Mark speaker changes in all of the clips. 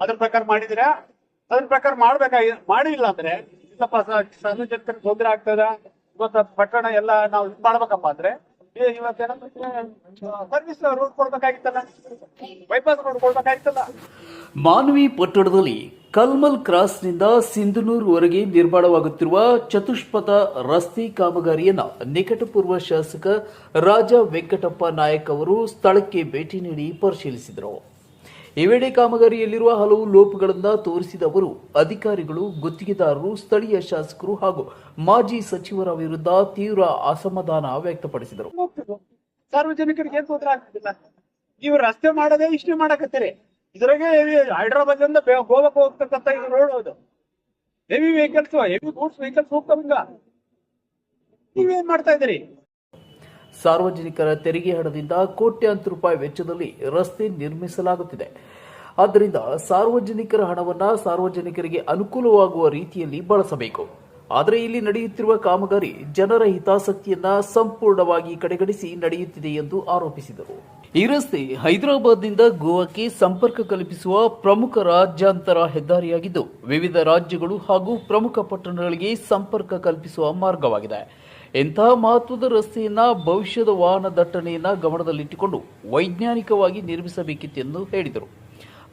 Speaker 1: ಅದ್ರ ಪ್ರಕಾರ ಮಾಡಿದ್ರೆ ಅದ್ರ ಪ್ರಕಾರ ಮಾಡಿಲ್ಲ ಅಂದ್ರೆ ಇಲ್ಲಪ್ಪ ಸಾರ್ವಜನಿಕರಿಗೆ ತೊಂದರೆ ಆಗ್ತದ, ಇವತ್ತು ಪಟ್ಟಣ ಎಲ್ಲ ನಾವು ಇದು ಮಾಡ್ಬೇಕಪ್ಪ ಅಂದ್ರೆ ಇವತ್ತೇನಂದ್ರೆ ಸರ್ವಿಸ್ ರೋಡ್ ಕೊಡ್ಬೇಕಾಗಿತ್ತಲ್ಲ, ಬೈಪಾಸ್ ರೋಡ್ ಕೊಡ್ಬೇಕಾಗಿತ್ತಲ್ಲ.
Speaker 2: ಮಾನ್ವಿ ಪಟ್ಟಣದಲ್ಲಿ ಕಲ್ಮಲ್ ಕ್ರಾಸ್ನಿಂದ ಸಿಂಧನೂರುವರೆಗೆ ನಿರ್ಮಾಣವಾಗುತ್ತಿರುವ ಚತುಷ್ಪಥ ರಸ್ತೆ ಕಾಮಗಾರಿಯನ್ನ ನಿಕಟಪೂರ್ವ ಶಾಸಕ ರಾಜ ವೆಂಕಟಪ್ಪ ನಾಯಕ್ ಅವರು ಸ್ಥಳಕ್ಕೆ ಭೇಟಿ ನೀಡಿ ಪರಿಶೀಲಿಸಿದರು. ಈ ವೇಳೆ ಕಾಮಗಾರಿಯಲ್ಲಿರುವ ಹಲವು ಲೋಪಗಳನ್ನು ತೋರಿಸಿದ ಅವರು ಅಧಿಕಾರಿಗಳು, ಗುತ್ತಿಗೆದಾರರು, ಸ್ಥಳೀಯ ಶಾಸಕರು ಹಾಗೂ ಮಾಜಿ ಸಚಿವರ ವಿರುದ್ಧ ತೀವ್ರ ಅಸಮಾಧಾನ ವ್ಯಕ್ತಪಡಿಸಿದರು.
Speaker 1: ಸಾರ್ವಜನಿಕರಿಗೆ ಏನ್ ತೊಂದರೆ ಆಗ್ತಿಲ್ಲ, ನೀವು ರಸ್ತೆ ಮಾಡದೆ ಇಷ್ಟೇ ಮಾಡಕತ್ತೀರಿ. ಇದ್ರಾಗೆ ಹೈದರಾಬಾದ್ ಇಂದ ಗೋವಾಕ್ಕೆ ಹೋಗ್ತಕ್ಕಂತ ಇದು ರೋಡ್ ಅದು, heavy vehicles, heavy goods vehicles ಹೋಗ್ತಾವ. ನೀವೇನ್ ಮಾಡ್ತಾ ಇದ್ದೀರಿ?
Speaker 2: ಸಾರ್ವಜನಿಕರ ತೆರಿಗೆ ಹಣದಿಂದ ಕೋಟ್ಯಾಂತರ ರೂಪಾಯಿ ವೆಚ್ಚದಲ್ಲಿ ರಸ್ತೆ ನಿರ್ಮಿಸಲಾಗುತ್ತಿದೆ. ಆದ್ದರಿಂದ ಸಾರ್ವಜನಿಕರ ಹಣವನ್ನು ಸಾರ್ವಜನಿಕರಿಗೆ ಅನುಕೂಲವಾಗುವ ರೀತಿಯಲ್ಲಿ ಬಳಸಬೇಕು. ಆದರೆ ಇಲ್ಲಿ ನಡೆಯುತ್ತಿರುವ ಕಾಮಗಾರಿ ಜನರ ಹಿತಾಸಕ್ತಿಯನ್ನ ಸಂಪೂರ್ಣವಾಗಿ ಕಡೆಗಣಿಸಿ ನಡೆಯುತ್ತಿದೆ ಎಂದು ಆರೋಪಿಸಿದರು. ಈ ರಸ್ತೆ ಹೈದರಾಬಾದ್ನಿಂದ ಗೋವಾಕ್ಕೆ ಸಂಪರ್ಕ ಕಲ್ಪಿಸುವ ಪ್ರಮುಖ ರಾಜ್ಯಾಂತರ ಹೆದ್ದಾರಿಯಾಗಿದ್ದು, ವಿವಿಧ ರಾಜ್ಯಗಳು ಹಾಗೂ ಪ್ರಮುಖ ಪಟ್ಟಣಗಳಿಗೆ ಸಂಪರ್ಕ ಕಲ್ಪಿಸುವ ಮಾರ್ಗವಾಗಿದೆ. ಇಂತಹ ಮಹತ್ವದ ರಸ್ತೆಯನ್ನ ಭವಿಷ್ಯದ ವಾಹನ ದಟ್ಟಣೆಯನ್ನ ಗಮನದಲ್ಲಿಟ್ಟುಕೊಂಡು ವೈಜ್ಞಾನಿಕವಾಗಿ ನಿರ್ಮಿಸಬೇಕಿತ್ತೆಂದು ಹೇಳಿದರು.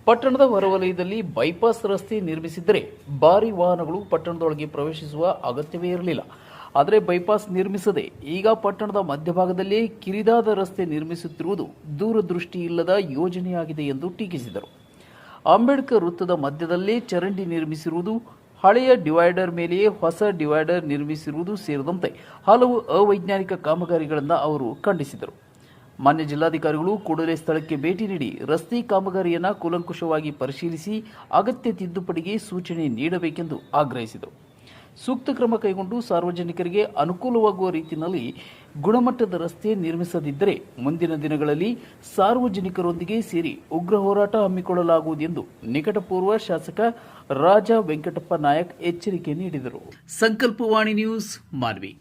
Speaker 2: ಪಟ್ಟಣದ ಹೊರವಲಯದಲ್ಲಿ ಬೈಪಾಸ್ ರಸ್ತೆ ನಿರ್ಮಿಸಿದ್ದರೆ ಭಾರಿ ವಾಹನಗಳು ಪಟ್ಟಣದೊಳಗೆ ಪ್ರವೇಶಿಸುವ ಅಗತ್ಯವೇ ಇರಲಿಲ್ಲ. ಆದರೆ ಬೈಪಾಸ್ ನಿರ್ಮಿಸದೆ ಈಗ ಪಟ್ಟಣದ ಮಧ್ಯಭಾಗದಲ್ಲೇ ಕಿರಿದಾದ ರಸ್ತೆ ನಿರ್ಮಿಸುತ್ತಿರುವುದು ದೂರದೃಷ್ಟಿ ಇಲ್ಲದ ಯೋಜನೆಯಾಗಿದೆ ಎಂದು ಟೀಕಿಸಿದರು. ಅಂಬೇಡ್ಕರ್ ವೃತ್ತದ ಮಧ್ಯದಲ್ಲೇ ಚರಂಡಿ ನಿರ್ಮಿಸಿರುವುದು, ಹಳೆಯ ಡಿವೈಡರ್ ಮೇಲೆಯೇ ಹೊಸ ಡಿವೈಡರ್ ನಿರ್ಮಿಸಿರುವುದು ಸೇರಿದಂತೆ ಹಲವು ಅವೈಜ್ಞಾನಿಕ ಕಾಮಗಾರಿಗಳನ್ನು ಅವರು ಖಂಡಿಸಿದರು. ಮಾನ್ಯ ಜಿಲ್ಲಾಧಿಕಾರಿಗಳು ಕೂಡಲೇ ಸ್ಥಳಕ್ಕೆ ಭೇಟಿ ನೀಡಿ ರಸ್ತೆ ಕಾಮಗಾರಿಯನ್ನು ಕೂಲಂಕುಷವಾಗಿ ಪರಿಶೀಲಿಸಿ ಅಗತ್ಯ ತಿದ್ದುಪಡಿಗೆ ಸೂಚನೆ ನೀಡಬೇಕೆಂದು ಆಗ್ರಹಿಸಿದರು. ಸೂಕ್ತ ಕ್ರಮ ಕೈಗೊಂಡು ಸಾರ್ವಜನಿಕರಿಗೆ ಅನುಕೂಲವಾಗುವ ರೀತಿಯಲ್ಲಿ ಗುಣಮಟ್ಟದ ರಸ್ತೆ ನಿರ್ಮಿಸದಿದ್ದರೆ ಮುಂದಿನ ದಿನಗಳಲ್ಲಿ ಸಾರ್ವಜನಿಕರೊಂದಿಗೆ ಸೇರಿ ಉಗ್ರ ಹೋರಾಟ ಹಮ್ಮಿಕೊಳ್ಳಲಾಗುವುದು ಎಂದು ನಿಕಟಪೂರ್ವ ಶಾಸಕ ರಾಜ ವೆಂಕಟಪ್ಪ ನಾಯಕ್ ಎಚ್ಚರಿಕೆ ನೀಡಿದರು. ಸಂಕಲ್ಪವಾಣಿ ನ್ಯೂಸ್, ಮಾನ್ವಿ.